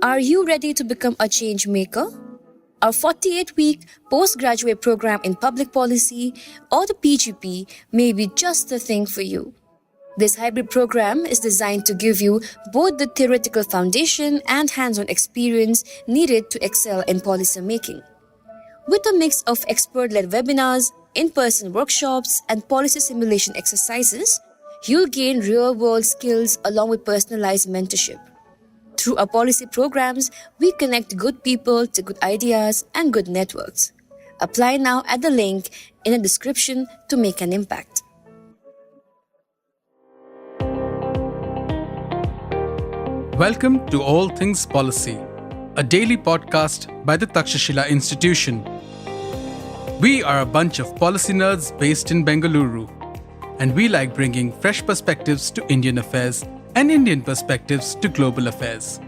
Are you ready to become a change maker? Our 48-week postgraduate program in public policy or the PGP may be just the thing for you. This hybrid program is designed to give you both the theoretical foundation and hands-on experience needed to excel in policy making. With a mix of expert-led webinars, in-person workshops, and policy simulation exercises, you'll gain real-world skills along with personalized mentorship. Through our policy programs, we connect good people to good ideas and good networks. Apply now at the link in the description to make an impact. Welcome to All Things Policy, a daily podcast by the Takshashila Institution. We are a bunch of policy nerds based in Bengaluru, and we like bringing fresh perspectives to Indian affairs and Indian perspectives to global affairs.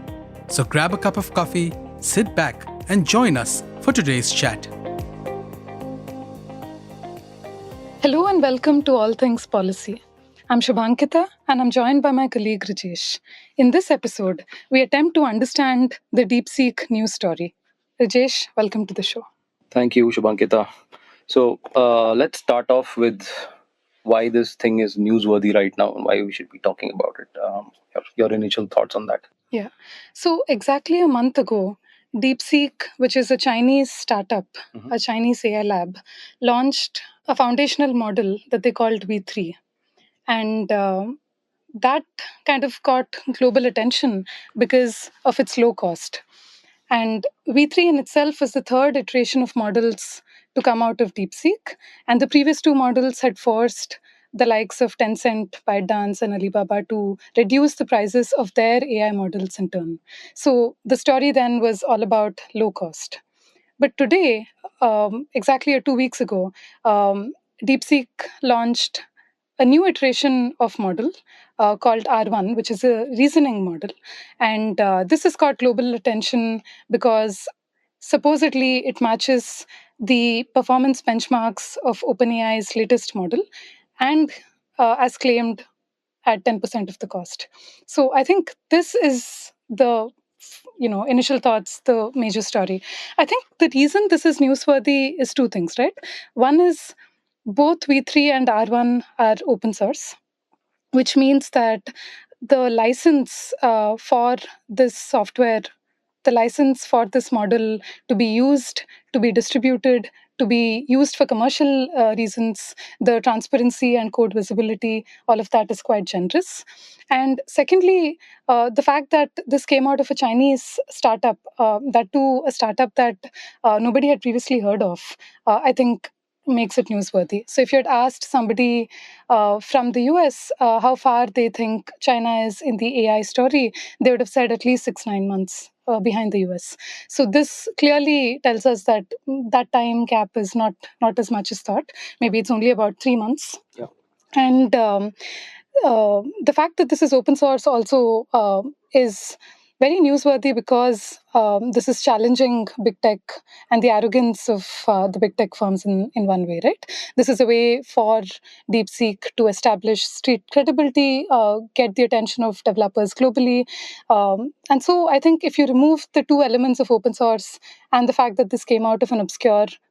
So grab a cup of coffee, sit back, and join us for today's chat. Hello and welcome to All Things Policy. I'm Shobhankita and I'm joined by my colleague Rijesh. In this episode, we attempt to understand the DeepSeek news story. Rijesh, welcome to the show. Thank you, Shobhankita. So let's start off with why this thing is newsworthy right now and why we should be talking about it. Your initial thoughts on that? Yeah. So exactly a month ago, DeepSeek, which is a Chinese startup, a Chinese AI lab, launched a foundational model that they called V3. And that kind of caught global attention because of its low cost. And V3 in itself is the third iteration of models to come out of DeepSeek. And the previous two models had forced the likes of Tencent, ByteDance, and Alibaba to reduce the prices of their AI models in turn. So the story then was all about low cost. But today, exactly 2 weeks ago, DeepSeek launched a new iteration of model called R1, which is a reasoning model. And this has caught global attention because supposedly it matches the performance benchmarks of OpenAI's latest model and as claimed at 10% of the cost. So I think this is the initial thoughts, the major story. I think the reason this is newsworthy is two things, right? One is both V3 and R1 are open source, which means that the license for this software, the license for this model to be used, to be distributed, to be used for commercial reasons, the transparency and code visibility, all of that is quite generous. And secondly, the fact that this came out of a Chinese startup, that too a startup that nobody had previously heard of, I think makes it newsworthy. So if you had asked somebody from the US how far they think China is in the AI story, they would have said at least 6-9 months behind the US. So this clearly tells us that that time gap is not as much as thought. Maybe it's only about 3 months. Yeah. And the fact that this is open source also is very newsworthy because this is challenging big tech and the arrogance of the big tech firms in one way, right? This is a way for DeepSeek to establish street credibility, get the attention of developers globally. And so I think if you remove the two elements of open source and the fact that this came out of an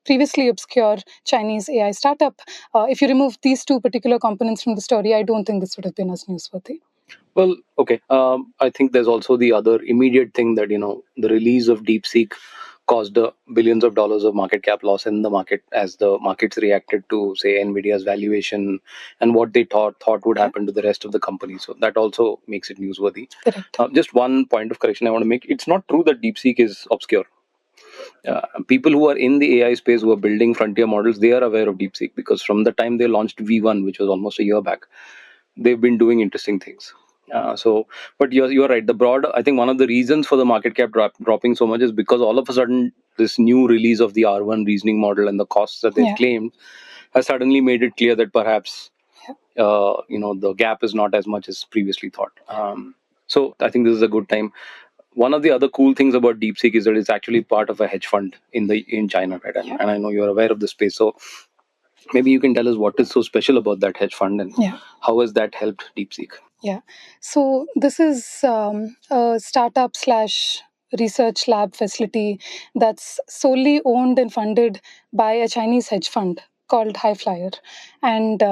previously obscure Chinese AI startup, if you remove these two particular components from the story, I don't think this would have been as newsworthy. Well, okay. I think there's also the other immediate thing that, the release of DeepSeek caused billions of dollars of market cap loss in the market as the markets reacted to, say, Nvidia's valuation and what they thought would happen to the rest of the company. So that also makes it newsworthy. Just one point of correction I want to make. It's not true that DeepSeek is obscure. People who are in the AI space who are building frontier models, they are aware of DeepSeek because from the time they launched V1, which was almost a year back, they've been doing interesting things. But you're right. I think one of the reasons for the market cap dropping so much is because all of a sudden this new release of the R1 reasoning model and the costs that they've claimed has suddenly made it clear that perhaps the gap is not as much as previously thought. So I think this is a good time. One of the other cool things about DeepSeek is that it's actually part of a hedge fund in China, right? And I know you're aware of the space. So maybe you can tell us what is so special about that hedge fund and how has that helped DeepSeek? Yeah. So this is a startup slash research lab facility that's solely owned and funded by a Chinese hedge fund called High Flyer. And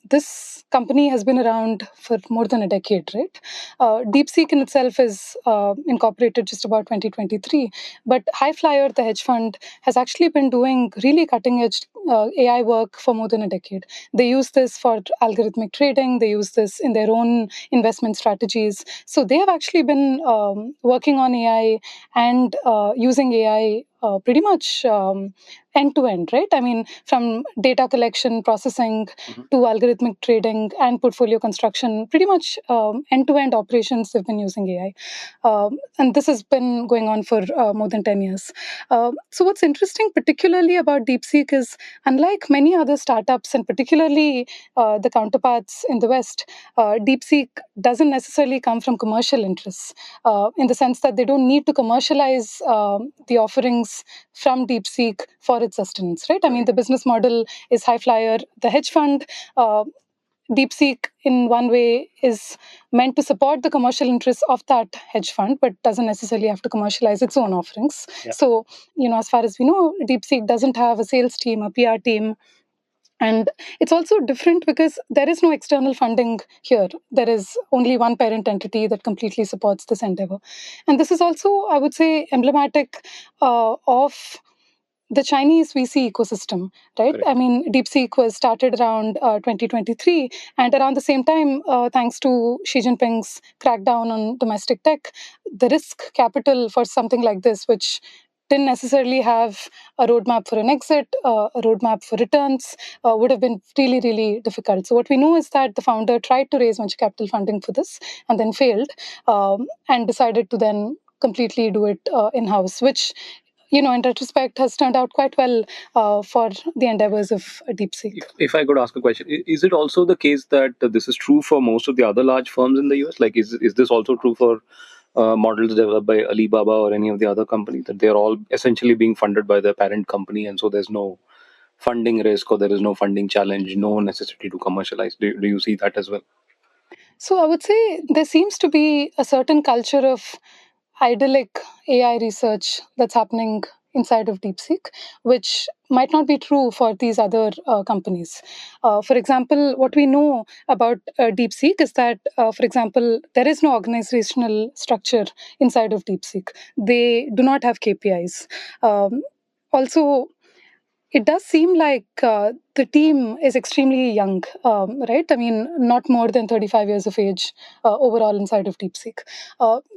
this company has been around for more than a decade, right? DeepSeek in itself is incorporated just about 2023. But High Flyer, the hedge fund, has actually been doing really cutting edge AI work for more than a decade. They use this for algorithmic trading, they use this in their own investment strategies. So they have actually been working on AI and using AI pretty much end to end, right? I mean, from data collection, processing to algorithmic trading and portfolio construction, pretty much end to end operations, they've been using AI. And this has been going on for more than 10 years. So, what's interesting, particularly about DeepSeek, is unlike many other startups, and particularly the counterparts in the West, DeepSeek doesn't necessarily come from commercial interests in the sense that they don't need to commercialize the offerings from DeepSeek for its sustenance, right? I mean, the business model is High Flyer, the hedge fund. DeepSeek, in one way, is meant to support the commercial interests of that hedge fund, but doesn't necessarily have to commercialize its own offerings. Yeah. So, as far as we know, DeepSeek doesn't have a sales team, a PR team. And it's also different because there is no external funding here. There is only one parent entity that completely supports this endeavor. And this is also, I would say, emblematic of the Chinese VC ecosystem, right? Correct. I mean, DeepSeek was started around 2023, and around the same time, thanks to Xi Jinping's crackdown on domestic tech, the risk capital for something like this, which didn't necessarily have a roadmap for an exit, a roadmap for returns, would have been really, really difficult. So what we know is that the founder tried to raise venture capital funding for this and then failed, and decided to then completely do it in-house, which in retrospect, has turned out quite well for the endeavors of DeepSeek. If I could ask a question, is it also the case that this is true for most of the other large firms in the US? Like, is this also true for models developed by Alibaba or any of the other companies, that they're all essentially being funded by their parent company, and so there's no funding risk or there is no funding challenge, no necessity to commercialize? Do you see that as well? So I would say there seems to be a certain culture of idyllic AI research that's happening inside of DeepSeek, which might not be true for these other companies. For example, what we know about DeepSeek is that, for example, there is no organizational structure inside of DeepSeek. They do not have KPIs. Also, it does seem like the team is extremely young, right? I mean, not more than 35 years of age overall inside of DeepSeek.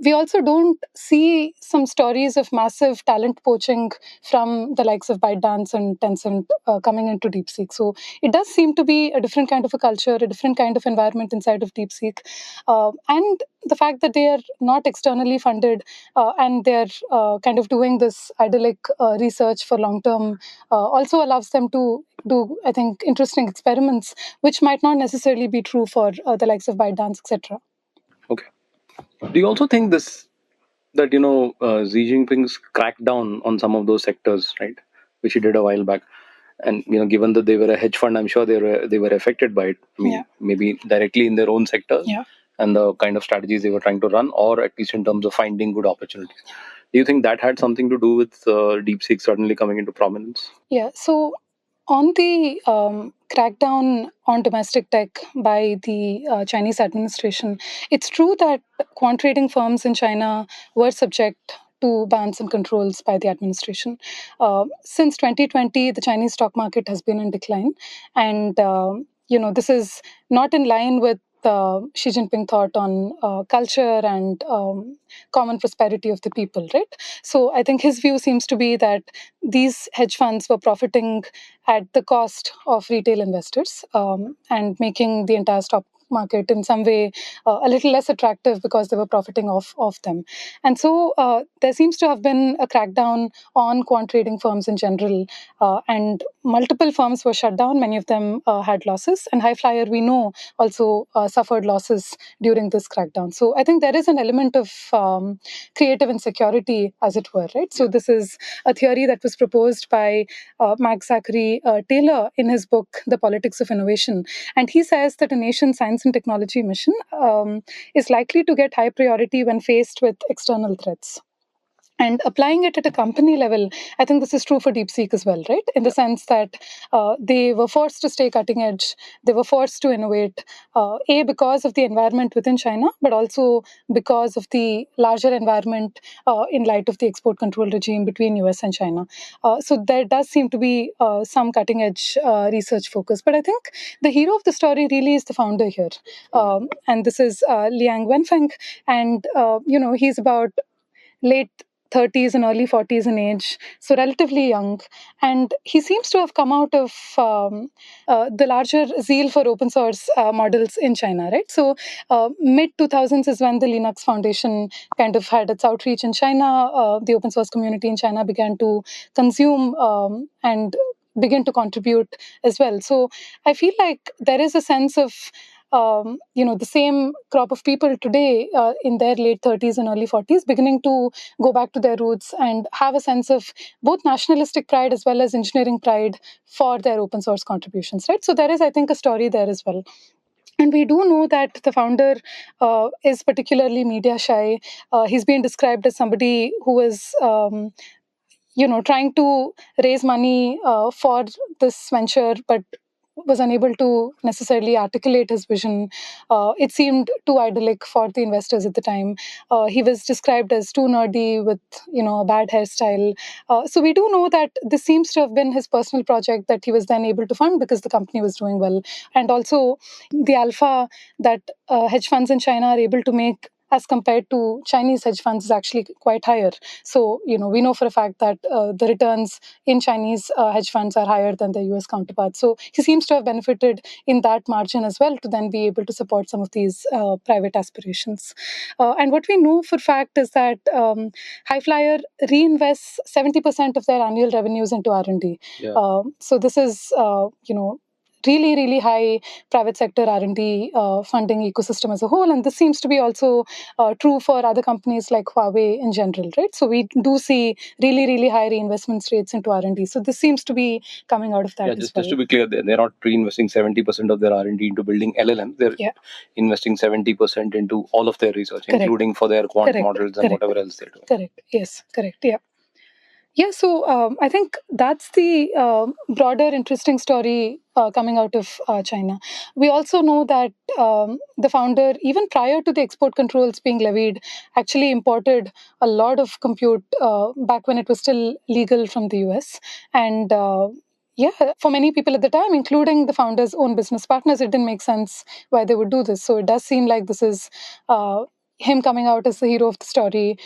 We also don't see some stories of massive talent poaching from the likes of ByteDance and Tencent coming into DeepSeek. So it does seem to be a different kind of a culture, a different kind of environment inside of DeepSeek. And the fact that they are not externally funded and they're kind of doing this idyllic research for long term also allows them to do, I think, interesting experiments, which might not necessarily be true for the likes of ByteDance, etc. Okay. Do you also think that Xi Jinping's crackdown on some of those sectors, right, which he did a while back, and given that they were a hedge fund, I'm sure they were affected by it. I mean, maybe directly in their own sectors and the kind of strategies they were trying to run, or at least in terms of finding good opportunities. Do you think that had something to do with DeepSeek suddenly coming into prominence? Yeah. So on the crackdown on domestic tech by the Chinese administration, it's true that quant trading firms in China were subject to bans and controls by the administration. Since 2020, the Chinese stock market has been in decline. And, this is not in line with Xi Jinping thought on culture and common prosperity of the people, right? So I think his view seems to be that these hedge funds were profiting at the cost of retail investors and making the entire stock market in some way a little less attractive because they were profiting off them. And so there seems to have been a crackdown on quant trading firms in general, and multiple firms were shut down. Many of them had losses, and High Flyer, we know, also suffered losses during this crackdown. So I think there is an element of creative insecurity, as it were, right? So this is a theory that was proposed by Mark Zachary Taylor in his book, The Politics of Innovation. And he says that a nation's science and technology mission is likely to get high priority when faced with external threats. And applying it at a company level, I think this is true for DeepSeek as well, right? In the sense that they were forced to stay cutting edge, they were forced to innovate, because of the environment within China, but also because of the larger environment in light of the export control regime between US and China. So there does seem to be some cutting edge research focus. But I think the hero of the story really is the founder here. And this is Liang Wenfeng. And, he's about late 30s and early 40s in age, so relatively young. And he seems to have come out of the larger zeal for open source models in China, right? So, mid 2000s is when the Linux Foundation kind of had its outreach in China. The open source community in China began to consume and begin to contribute as well. So, I feel like there is a sense of the same crop of people today in their late 30s and early 40s beginning to go back to their roots and have a sense of both nationalistic pride as well as engineering pride for their open source contributions, right? So there is, I think, a story there as well. And we do know that the founder is particularly media shy. He's been described as somebody who is trying to raise money for this venture, but was unable to necessarily articulate his vision. It seemed too idyllic for the investors at the time. He was described as too nerdy with, a bad hairstyle. So we do know that this seems to have been his personal project that he was then able to fund because the company was doing well. And also the alpha that hedge funds in China are able to make as compared to Chinese hedge funds is actually quite higher. So, we know for a fact that the returns in Chinese hedge funds are higher than their US counterparts. So he seems to have benefited in that margin as well to then be able to support some of these private aspirations. And what we know for fact is that Highflyer reinvests 70% of their annual revenues into R&D. Yeah. So this is, really, really high private sector R&D funding ecosystem as a whole. And this seems to be also true for other companies like Huawei in general, right? So we do see really, really high reinvestment rates into R&D. So this seems to be coming out of that as well. Just to be clear, they're not reinvesting 70% of their R&D into building LLM. They're investing 70% into all of their research, including for their quant models and whatever else they're doing. Correct. Yes, correct. Yeah. Yeah, so I think that's the broader interesting story coming out of China. We also know that the founder, even prior to the export controls being levied, actually imported a lot of compute back when it was still legal from the US. And for many people at the time, including the founder's own business partners, it didn't make sense why they would do this. So it does seem like this is him coming out as the hero of the story,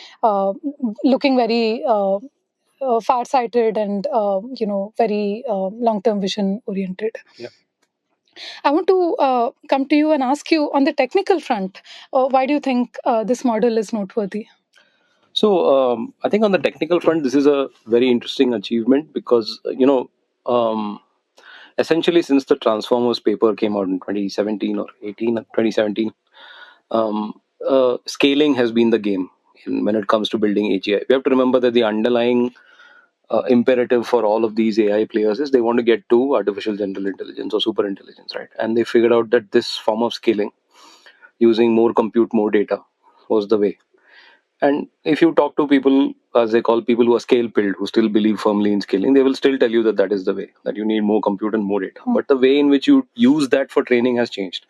looking very far-sighted and very long-term vision oriented. Yeah. I want to come to you and ask you on the technical front, why do you think this model is noteworthy? So I think on the technical front, this is a very interesting achievement because essentially since the Transformers paper came out in 2017 or 2017, scaling has been the game when it comes to building AGI. We have to remember that the underlying imperative for all of these AI players is they want to get to artificial general intelligence or super intelligence, right? And they figured out that this form of scaling, using more compute, more data, was the way. And if you talk to people, as they call people who are scale pilled, who still believe firmly in scaling, they will still tell you that that is the way, that you need more compute and more data. But the way in which you use that for training has changed.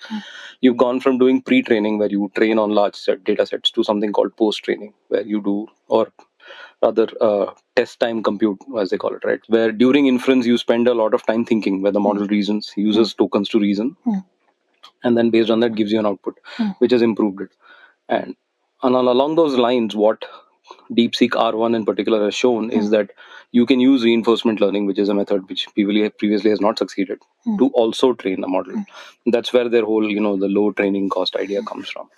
You've gone from doing pre-training, where you train on large data sets, to something called post-training, where you do, or rather test time compute, as they call it, right? Where during inference, you spend a lot of time thinking, where the model reasons, uses tokens to reason, and then based on that gives you an output, which has improved it. And along those lines, what DeepSeek R1 in particular has shown is that you can use reinforcement learning, which is a method which previously has not succeeded, to also train a model. That's where their whole, the low training cost idea comes from.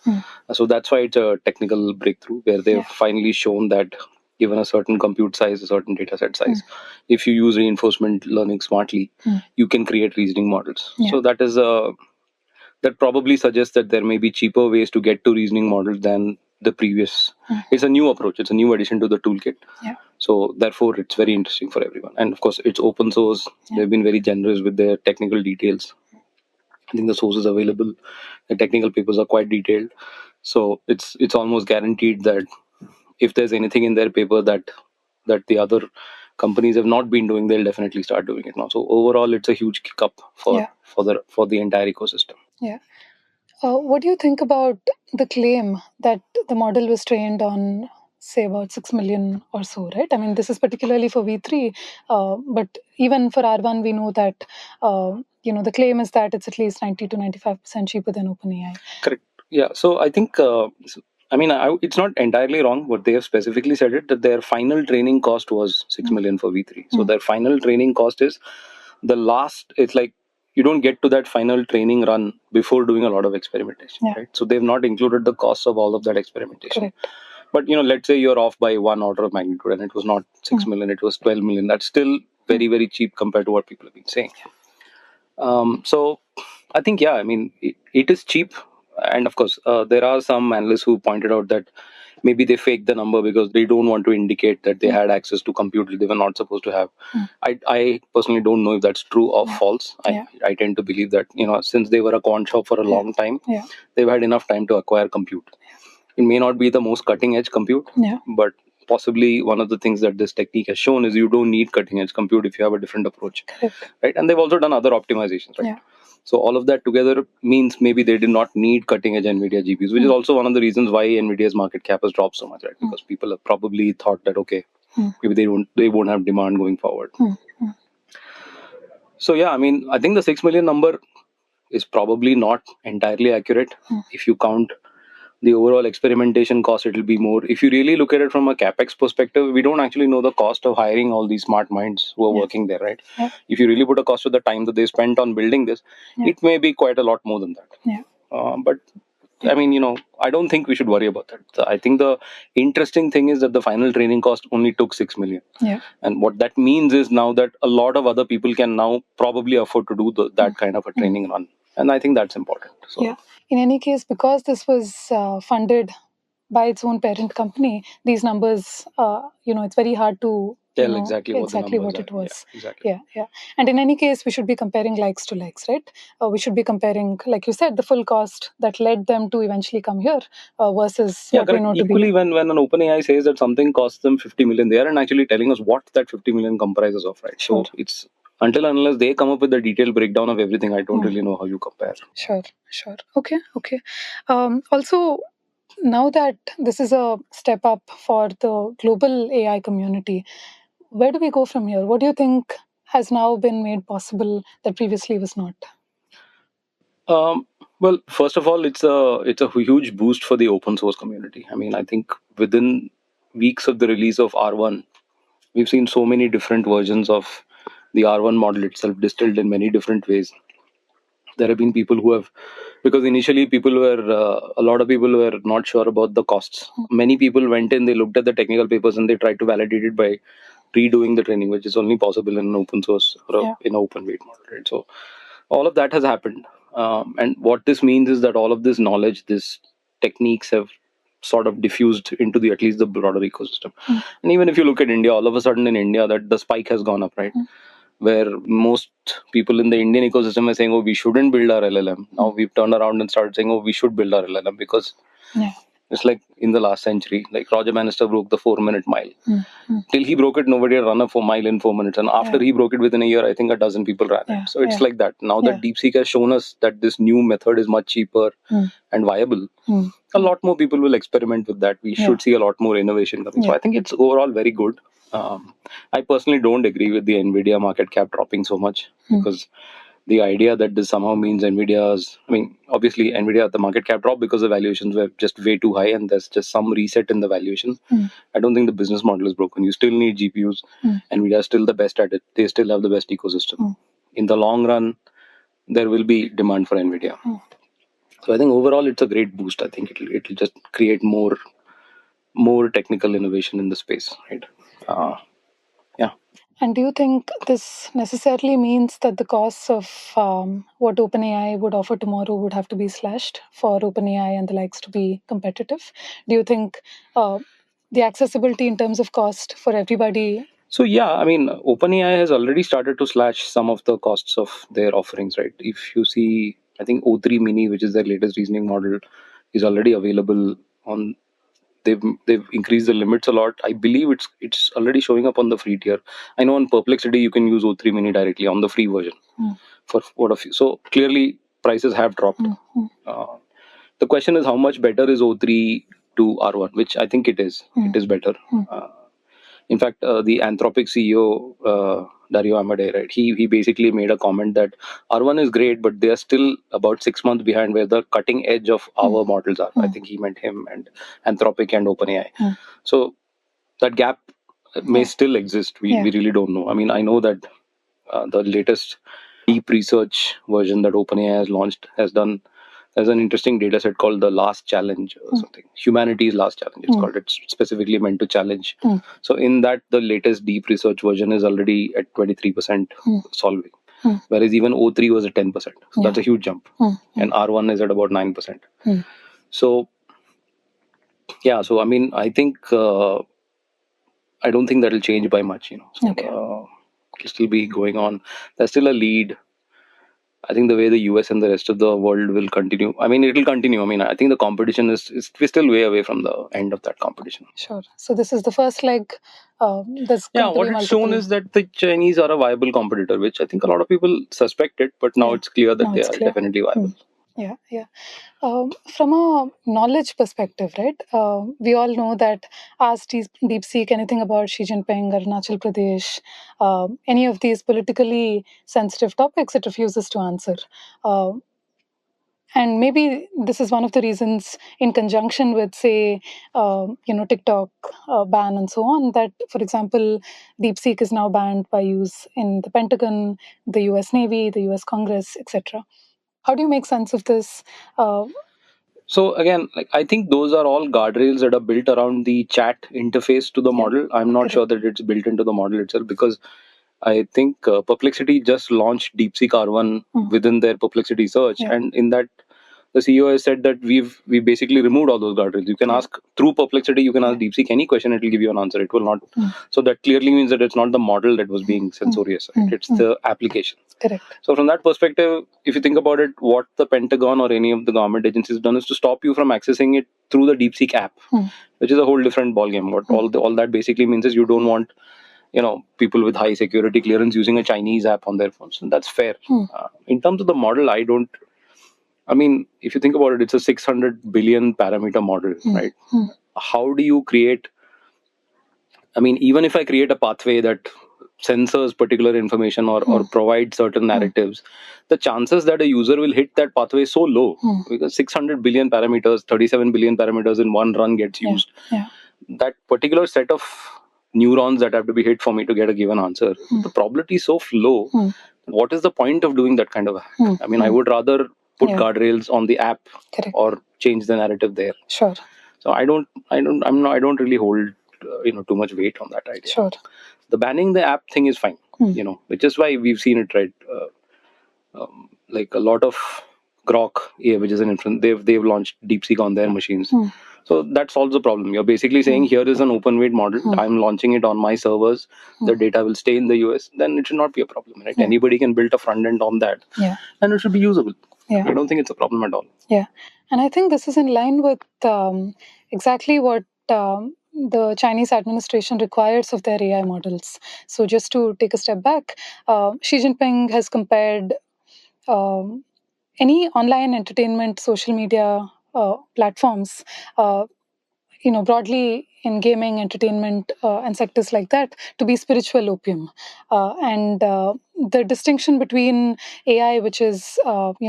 So that's why it's a technical breakthrough, where they've finally shown that given a certain compute size, a certain data set size, if you use reinforcement learning smartly, you can create reasoning models. So that is that probably suggests that there may be cheaper ways to get to reasoning models than the previous. It's a new approach. It's a new addition to the toolkit. So therefore, it's very interesting for everyone. And of course, it's open source. They've been very generous with their technical details. I think the sources available, the technical papers are quite detailed. So it's almost guaranteed that if there's anything in their paper that the other companies have not been doing, they'll definitely start doing it now. So overall, it's a huge kick up for the entire ecosystem. Yeah. What do you think about the claim that the model was trained on, say, about 6 million or so, right? I mean, this is particularly for V3, but even for R1, we know that, the claim is that it's at least 90 to 95% cheaper than OpenAI. Correct. Yeah. So I think, it's not entirely wrong, but they have specifically said it that their final training cost was 6 million for V3. So their final training cost is the last, it's like you don't get to that final training run before doing a lot of experimentation, right? So they've not included the costs of all of that experimentation. Correct. But, let's say you're off by one order of magnitude and it was not 6 million, it was 12 million. That's still very, very cheap compared to what people have been saying. So I think, it is cheap. And of course, there are some analysts who pointed out that maybe they faked the number because they don't want to indicate that they had access to compute they were not supposed to have. I personally don't know if that's true or false. I tend to believe that, since they were a quant shop for a long time, they've had enough time to acquire compute. It may not be the most cutting edge compute, but possibly one of the things that this technique has shown is you don't need cutting edge compute if you have a different approach. Correct. Right? And they've also done other optimizations, right? So all of that together means maybe they did not need cutting edge NVIDIA GPUs, which is also one of the reasons why NVIDIA's market cap has dropped so much, right? Because people have probably thought that, okay, maybe they won't have demand going forward. So I think the 6 million number is probably not entirely accurate. If you count the overall experimentation cost, it will be more. If you really look at it from a capex perspective, we don't actually know the cost of hiring all these smart minds who are working there, right? If you really put a cost to the time that they spent on building this, it may be quite a lot more than that. But I don't think we should worry about that. I think the interesting thing is that the final training cost only took 6 million. And what that means is now that a lot of other people can now probably afford to do that kind of a training run. And I think that's important. So, in any case, because this was funded by its own parent company, these numbers, it's very hard to tell exactly what it was. Yeah. And in any case, we should be comparing likes to likes, right? We should be comparing, like you said, the full cost that led them to eventually come here versus what we know to be. Equally, when an OpenAI says that something costs them 50 million, they aren't actually telling us what that 50 million comprises of, right? Sure. So it's until unless they come up with the detailed breakdown of everything, I don't really know how you compare. Sure. Okay. Also, now that this is a step up for the global AI community, where do we go from here? What do you think has now been made possible that previously was not? Well, first of all, it's a huge boost for the open source community. I think within weeks of the release of R1, we've seen so many different versions of the R1 model itself distilled in many different ways. There have been people who have, because initially a lot of people were not sure about the costs. Many people went in, they looked at the technical papers and they tried to validate it by redoing the training, which is only possible in an open source or in an open weight model, right? So all of that has happened. And what this means is that all of this knowledge, these techniques have sort of diffused into at least the broader ecosystem. And even if you look at India, all of a sudden in India, that the spike has gone up, right? Where most people in the Indian ecosystem are saying, oh, we shouldn't build our LLM. Now we've turned around and started saying, oh, we should build our LLM because it's like in the last century, like Roger Bannister broke the 4-minute mile. Till he broke it, nobody had run a mile in 4 minutes. And after he broke it within a year, I think a dozen people ran it. So it's like that. Now that DeepSeek has shown us that this new method is much cheaper and viable, a lot more people will experiment with that. We should see a lot more innovation coming. So I think it's overall very good. I personally don't agree with the NVIDIA market cap dropping so much because the idea that this somehow means obviously NVIDIA, the market cap dropped because the valuations were just way too high and there's just some reset in the valuation. I don't think the business model is broken. You still need GPUs. NVIDIA is still the best at it. They still have the best ecosystem. In the long run, there will be demand for NVIDIA. So I think overall it's a great boost. I think it'll just create more technical innovation in the space, right? And do you think this necessarily means that the costs of what OpenAI would offer tomorrow would have to be slashed for OpenAI and the likes to be competitive? Do you think the accessibility in terms of cost for everybody? So OpenAI has already started to slash some of the costs of their offerings, right? If you see, I think O3 Mini, which is their latest reasoning model, is already available on they've increased the limits a lot. I believe it's already showing up on the free tier. I know on Perplexity you can use O3 Mini directly on the free version for what of you. So clearly prices have dropped. Uh, the question is how much better is O3 to R1, which I think it is. It is better. In fact, the Anthropic CEO, Dario Amodei, right? He basically made a comment that R1 is great, but they are still about 6 months behind where the cutting edge of our models are. I think he meant him and Anthropic and OpenAI. So that gap may still exist. We really don't know. I mean, I know that the latest deep research version that OpenAI has launched has an interesting data set called the Last Challenge or something. Humanity's Last Challenge. It's called. It's specifically meant to challenge. So in that, the latest deep research version is already at 23% solving. Whereas even O3 was at 10%. So that's a huge jump. And R1 is at about 9%. So, yeah, so I mean, I think, I don't think that'll change by much, So, it'll still be going on. There's still a lead. I think the way the US and the rest of the world will continue. I mean, it'll continue. I mean, I think the competition we're still way away from the end of that competition. Sure. So this is the first leg. There's going to What be it's shown multiple. is that the Chinese are a viable competitor, which I think a lot of people suspected, but now it's clear that Now they it's are clear. definitely viable. Yeah. From a knowledge perspective, right? We all know that ask DeepSeek anything about Xi Jinping, Arunachal Pradesh, any of these politically sensitive topics, it refuses to answer. And maybe this is one of the reasons, in conjunction with, say, TikTok ban and so on, that, for example, DeepSeek is now banned by use in the Pentagon, the U.S. Navy, the U.S. Congress, etc. How do you make sense of this? So again, like I think those are all guardrails that are built around the chat interface to the model. I'm not sure that it's built into the model itself, because I think Perplexity just launched DeepSeek R1 within their Perplexity search, and in that the CEO has said that we basically removed all those guardrails. You can ask through Perplexity, you can ask DeepSeek any question, it will give you an answer. It will not. So that clearly means that it's not the model that was being censorious, right? It's the application. Correct. So from that perspective, if you think about it, what the Pentagon or any of the government agencies have done is to stop you from accessing it through the DeepSeek app, which is a whole different ballgame. What all that basically means is you don't want people with high security clearance using a Chinese app on their phones. And that's fair. In terms of the model, I mean, if you think about it, it's a 600 billion parameter model, right? How do you create, I mean, even if I create a pathway that censors particular information or provides certain narratives, the chances that a user will hit that pathway is so low, because 600 billion parameters, 37 billion parameters in one run gets used. That particular set of neurons that have to be hit for me to get a given answer, the probability is so low. What is the point of doing that kind of hack? I mean, I would rather put guardrails on the app or change the narrative there. Sure. So I don't really hold too much weight on that idea. Sure. The banning the app thing is fine, which is why we've seen it, right? Like a lot of Grok, which is an inference, they've launched DeepSeek on their machines. So that solves the problem. You're basically saying here is an open weight model. I'm launching it on my servers. The data will stay in the US. Then it should not be a problem, right? Anybody can build a front end on that, and it should be usable. I don't think it's a problem at all. Yeah, and I think this is in line with exactly what the Chinese administration requires of their AI models. So just to take a step back, Xi Jinping has compared any online entertainment, social media platforms, broadly in gaming, entertainment, and sectors like that, to be spiritual opium. And the distinction between AI, which is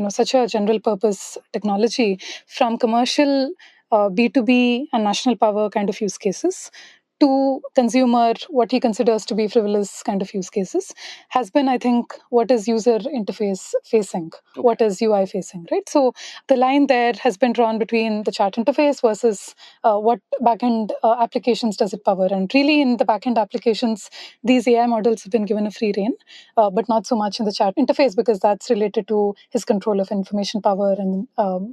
such a general purpose technology, from commercial B2B and national power kind of use cases to consumer, what he considers to be frivolous kind of use cases, has been, I think, what is user interface facing, what is UI facing, right? So the line there has been drawn between the chat interface versus what backend applications does it power. And really, in the backend applications, these AI models have been given a free rein, but not so much in the chat interface, because that's related to his control of information power and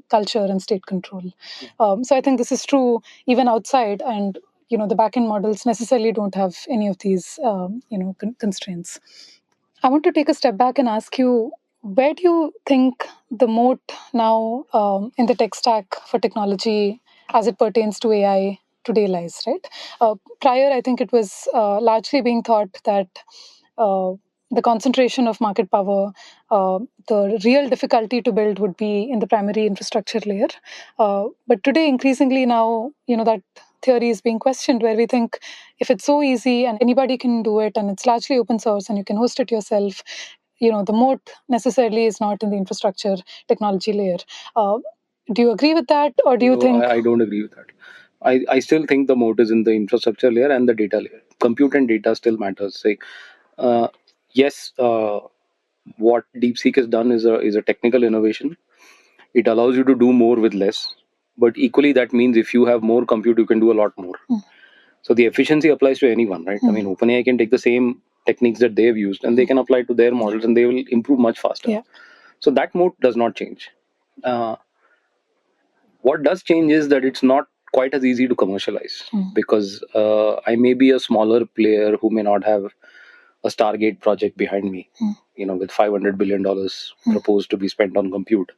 culture and state control. So I think this is true even outside, and the backend models necessarily don't have any of these constraints. I want to take a step back and ask you, where do you think the moat now in the tech stack for technology as it pertains to AI today lies, right? Prior, I think it was largely being thought that the concentration of market power, the real difficulty to build would be in the primary infrastructure layer. But today, increasingly now, that theory is being questioned, where we think if it's so easy and anybody can do it and it's largely open source and you can host it yourself, the moat necessarily is not in the infrastructure technology layer. Do you agree with that, or do you think? I don't agree with that. I still think the moat is in the infrastructure layer and the data layer. Compute and data still matters. Say, yes, what DeepSeek has done is a technical innovation. It allows you to do more with less, but equally that means if you have more compute, you can do a lot more. So the efficiency applies to anyone, right? I mean, OpenAI can take the same techniques that they've used and they can apply to their models and they will improve much faster. Yeah. So that moat does not change. What does change is that it's not quite as easy to commercialize because I may be a smaller player who may not have a Stargate project behind me, with $500 billion proposed to be spent on compute.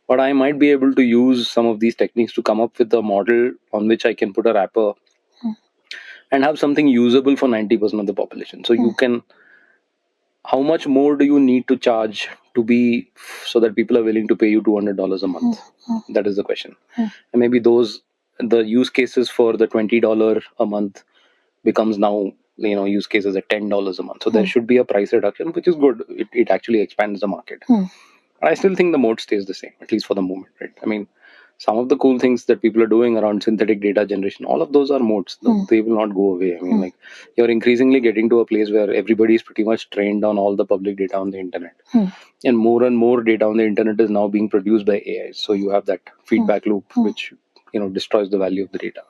But I might be able to use some of these techniques to come up with a model on which I can put a wrapper and have something usable for 90% of the population. So you can, how much more do you need to charge to be so that people are willing to pay you $200 a month? That is the question. And maybe the use cases for the $20 a month becomes now use cases at $10 a month. So there should be a price reduction, which is good. It actually expands the market. But I still think the moat stays the same, at least for the moment, right? I mean, some of the cool things that people are doing around synthetic data generation, all of those are moats. They will not go away. I mean, like, you're increasingly getting to a place where everybody is pretty much trained on all the public data on the internet. And more data on the internet is now being produced by AI. So you have that feedback loop, which, destroys the value of the data.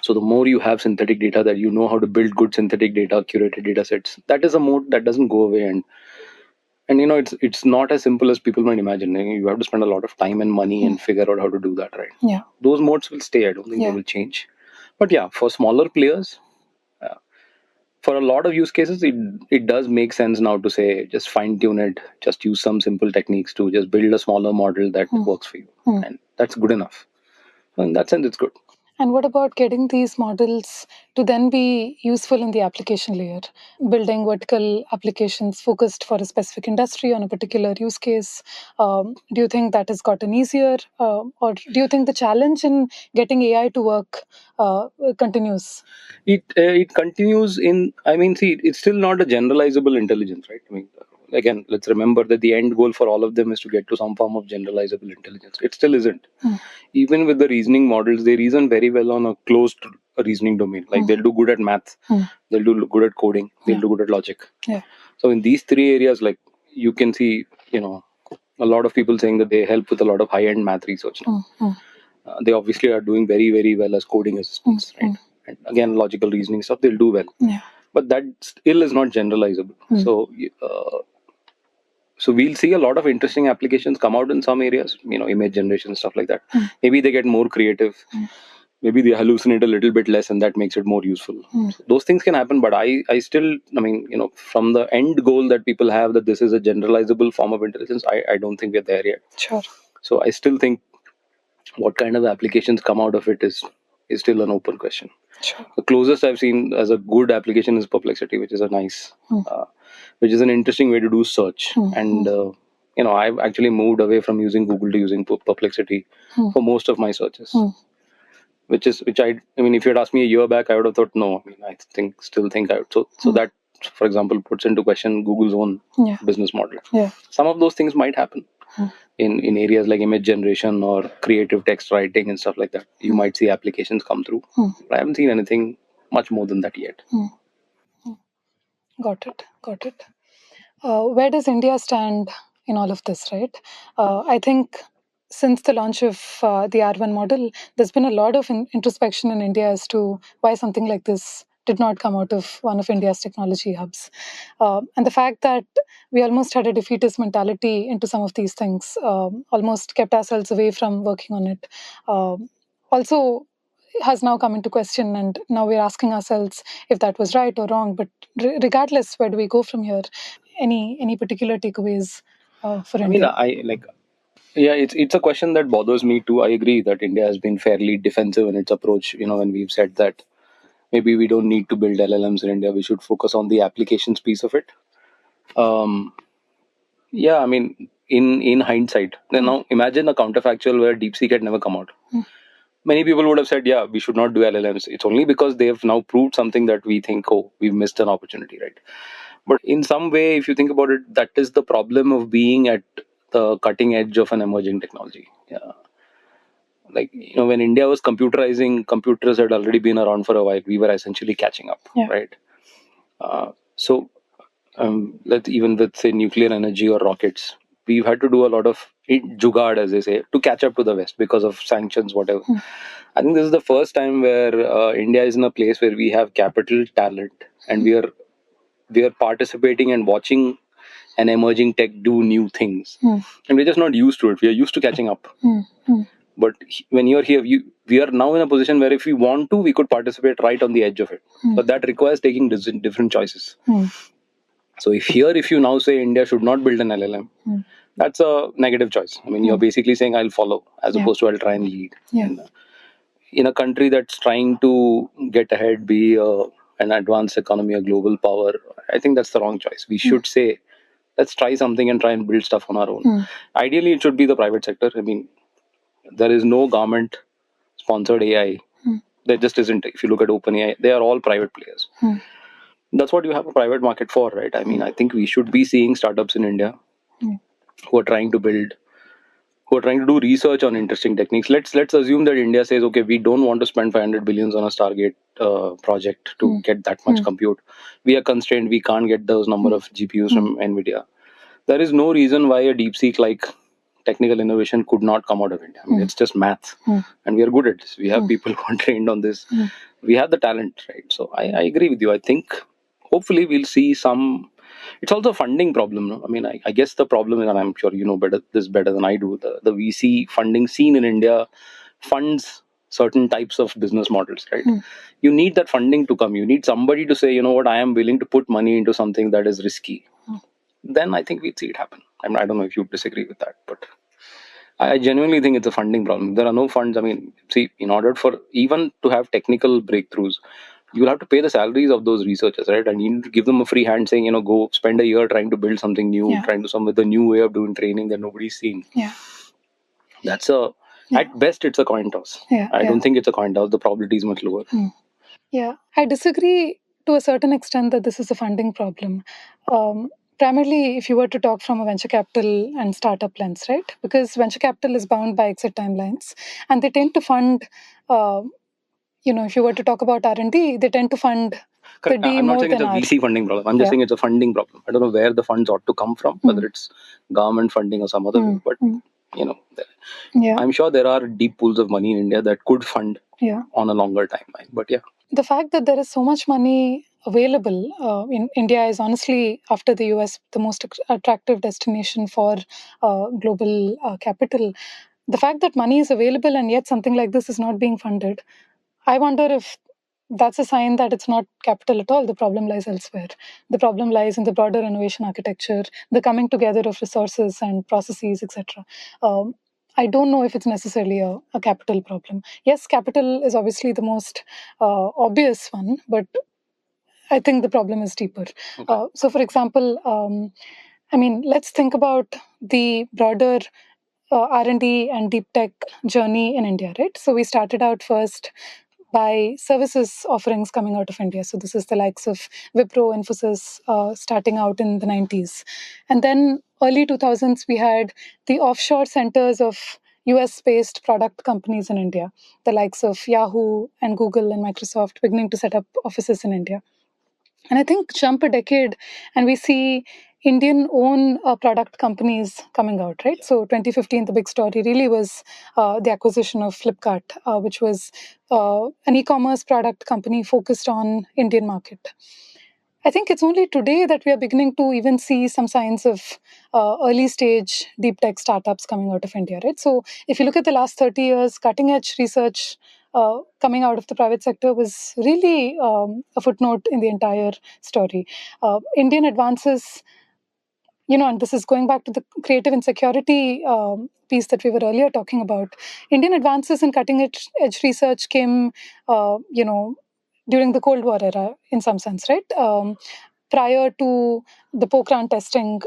So the more you have synthetic data, that you know how to build good synthetic data, curated data sets, that is a moat that doesn't go away. And it's not as simple as people might imagine. You have to spend a lot of time and money and figure out how to do that, right? Yeah. Those modes will stay. I don't think they will change. But yeah, for smaller players, for a lot of use cases, it does make sense now to say just fine tune it, just use some simple techniques to just build a smaller model that works for you, and that's good enough. So in that sense, it's good. And what about getting these models to then be useful in the application layer? Building vertical applications focused for a specific industry on a particular use case. Do you think that has gotten easier? Or do you think the challenge in getting AI to work continues? It continues in, I mean, see, it's still not a generalizable intelligence, right? I mean, again, let's remember that the end goal for all of them is to get to some form of generalizable intelligence. It still isn't. Even with the reasoning models, they reason very well on a closed reasoning domain. Like they'll do good at math, they'll do good at coding, they'll do good at logic. So in these three areas, like, you can see, a lot of people saying that they help with a lot of high-end math research now. They obviously are doing very, very well as coding assistants, right? And again, logical reasoning stuff, they'll do well. But that still is not generalizable. So we'll see a lot of interesting applications come out in some areas, image generation, stuff like that. Maybe they get more creative. Maybe they hallucinate a little bit less, and that makes it more useful. So those things can happen, but I still, from the end goal that people have, that this is a generalizable form of intelligence, I don't think we're there yet. Sure. So I still think what kind of applications come out of it is still an open question. Sure. The closest I've seen as a good application is Perplexity, which is which is an interesting way to do search. And I've actually moved away from using Google to using Perplexity for most of my searches. Which I mean, if you had asked me a year back, I would have thought no. I mean, I still think I would. So that, for example, puts into question Google's own business model. Some of those things might happen in areas like image generation or creative text writing and stuff like that. You might see applications come through. But I haven't seen anything much more than that yet. Got it. Where does India stand in all of this, right? I think since the launch of the R1 model, there's been a lot of introspection in India as to why something like this did not come out of one of India's technology hubs. And the fact that we almost had a defeatist mentality into some of these things, almost kept ourselves away from working on it, also has now come into question, and now we're asking ourselves if that was right or wrong. But regardless, where do we go from here? Any particular takeaways for India? I mean, Yeah, it's a question that bothers me too. I agree that India has been fairly defensive in its approach. When we've said that maybe we don't need to build LLMs in India, we should focus on the applications piece of it. Um, yeah, I mean, in hindsight, then now imagine a counterfactual where DeepSeek had never come out. Many people would have said, yeah, we should not do LLMs. It's only because they have now proved something that we think, oh, we've missed an opportunity, right? But in some way, if you think about it, that is the problem of being at the cutting edge of an emerging technology. Yeah. Like, when India was computerizing, computers had already been around for a while. We were essentially catching up, right? So, let's even with, say, nuclear energy or rockets, we've had to do a lot of jugaad, as they say, to catch up to the West because of sanctions, whatever. I think this is the first time where India is in a place where we have capital, talent, and we are participating and watching an emerging tech do new things, and we're just not used to it. We are used to catching up. But when you're here, we are now in a position where if we want to, we could participate right on the edge of it. But that requires taking different choices. So if you now say India should not build an LLM, that's a negative choice. I mean, you're basically saying I'll follow as opposed to I'll try and lead. And, in a country that's trying to get ahead, be an advanced economy, a global power, I think that's the wrong choice. We should say, let's try something and try and build stuff on our own. Ideally, it should be the private sector. I mean, there is no government sponsored AI. There just isn't. If you look at OpenAI, they are all private players. That's what you have a private market for, right? I mean, I think we should be seeing startups in India who are trying to build, who are trying to do research on interesting techniques. Let's assume that India says, okay, we don't want to spend 500 billions on a Stargate project to get that much compute. We are constrained. We can't get those number of GPUs from NVIDIA. There is no reason why a DeepSeek like technical innovation could not come out of India. I mean, it's just math, and we are good at this. We have people who are trained on this. We have the talent, right? So I agree with you. I think hopefully we'll see some. It's also a funding problem. No? I mean, I guess the problem is, and I'm sure you know better than I do. The VC funding scene in India funds certain types of business models, right? You need that funding to come. You need somebody to say, you know what, I am willing to put money into something that is risky. Then I think we'd see it happen. I don't know if you disagree with that, but I genuinely think it's a funding problem. There are no funds. I mean, see, in order for even to have technical breakthroughs, you'll have to pay the salaries of those researchers, right? And you need to give them a free hand saying, go spend a year trying to build something new, trying to come with a new way of doing training that nobody's seen. That's at best, it's a coin toss. I don't think it's a coin toss. The probability is much lower. Yeah, I disagree to a certain extent that this is a funding problem. Primarily, if you were to talk from a venture capital and startup lens, right? Because venture capital is bound by exit timelines, and they tend to fund. If you were to talk about R&D, they tend to fund. Correct. I'm not saying it's a VC funding problem. I'm just saying it's a funding problem. I don't know where the funds ought to come from, whether it's government funding or some other way, but I'm sure there are deep pools of money in India that could fund on a longer timeline. But the fact that there is so much money available in India is honestly, after the US, the most attractive destination for global capital. The fact that money is available and yet something like this is not being funded, I wonder if that's a sign that it's not capital at all. The problem lies elsewhere. The problem lies in the broader innovation architecture, the coming together of resources and processes, etc. I don't know if it's necessarily a capital problem. Yes, capital is obviously the most obvious one, but I think the problem is deeper. Okay. So, for example, let's think about the broader R&D and deep tech journey in India, right? So we started out first by services offerings coming out of India. So this is the likes of Wipro, Infosys, starting out in the 90s. And then early 2000s, we had the offshore centers of US-based product companies in India, the likes of Yahoo and Google and Microsoft beginning to set up offices in India. And I think jump a decade and we see Indian own product companies coming out, right? So 2015, the big story really was the acquisition of Flipkart, which was an e-commerce product company focused on Indian market. I think it's only today that we are beginning to even see some signs of early stage deep tech startups coming out of India, right? So if you look at the last 30 years, cutting edge research coming out of the private sector was really a footnote in the entire story. Indian advances, and this is going back to the creative insecurity piece that we were earlier talking about. Indian advances in cutting edge research came, during the Cold War era, in some sense, right? Prior to the Pokhran testing,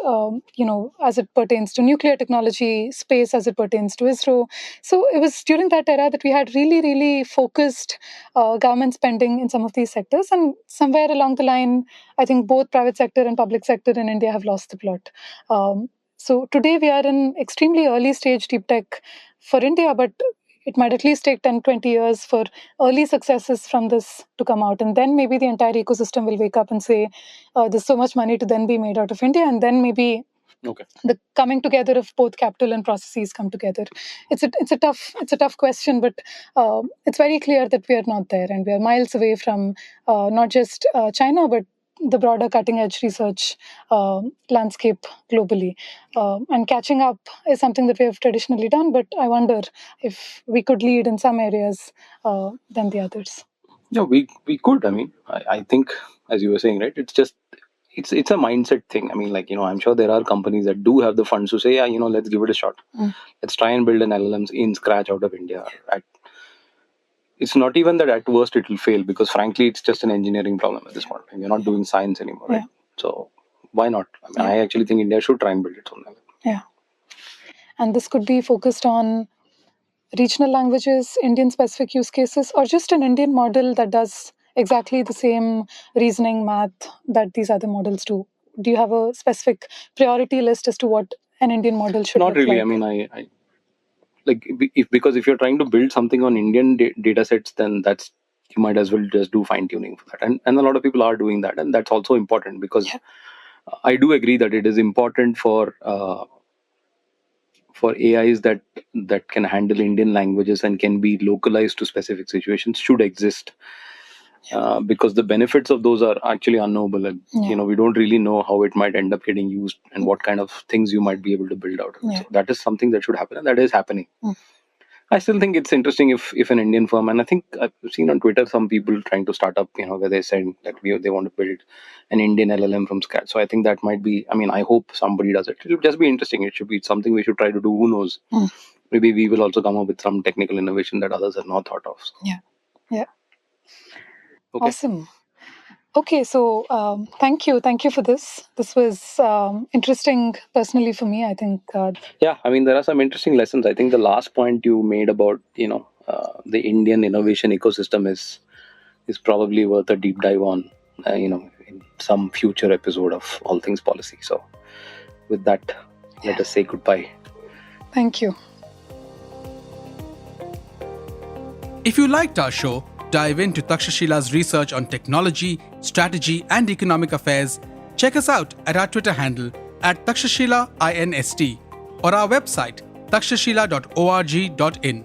as it pertains to nuclear technology, space as it pertains to ISRO. So it was during that era that we had really, really focused government spending in some of these sectors. And somewhere along the line, I think both private sector and public sector in India have lost the plot. So today we are in extremely early stage deep tech for India, but it might at least take 10, 20 years for early successes from this to come out. And then maybe the entire ecosystem will wake up and say, there's so much money to then be made out of India. And then maybe the coming together of both capital and processes come together. It's a tough question, but it's very clear that we are not there, and we are miles away from not just China, but the broader cutting edge research landscape globally. And catching up is something that we have traditionally done, but I wonder if we could lead in some areas than the others. Yeah, we could. I mean, I think, as you were saying, right, it's a mindset thing. I mean, I'm sure there are companies that do have the funds to say, yeah, let's give it a shot. Let's try and build an LLMs in scratch out of India. It's not even that at worst it will fail, because frankly, it's just an engineering problem at this point. You're not doing science anymore, right? So why not? I mean, I actually think India should try and build its own LLM. Yeah. And this could be focused on regional languages, Indian specific use cases, or just an Indian model that does exactly the same reasoning, math that these other models do. Do you have a specific priority list as to what an Indian model should Not look really. like? I mean, I because if you're trying to build something on Indian data sets, then you might as well just do fine tuning for that. And a lot of people are doing that, and that's also important, because I do agree that it is important for AIs that can handle Indian languages and can be localized to specific situations should exist. Because the benefits of those are actually unknowable, and we don't really know how it might end up getting used and what kind of things you might be able to build out of it. So that is something that should happen, and that is happening. I still think it's interesting if an Indian firm, and I think I've seen on Twitter some people trying to start up, where they said that they want to build an Indian LLM from scratch. So I think that might be, I mean, I hope somebody does it. It'll just be interesting. It should be something we should try to do. Who knows? Maybe we will also come up with some technical innovation that others have not thought of. So. Yeah. Okay. Awesome. Okay, so thank you for this. This was interesting personally for me, I think. Yeah, I mean, there are some interesting lessons. I think the last point you made about the Indian innovation ecosystem is probably worth a deep dive on in some future episode of All Things Policy. So with that, let us say goodbye. Thank you. If you liked our show, dive into Takshashila's research on technology, strategy, and economic affairs. Check us out at our Twitter handle @Takshashila INST or our website takshashila.org.in.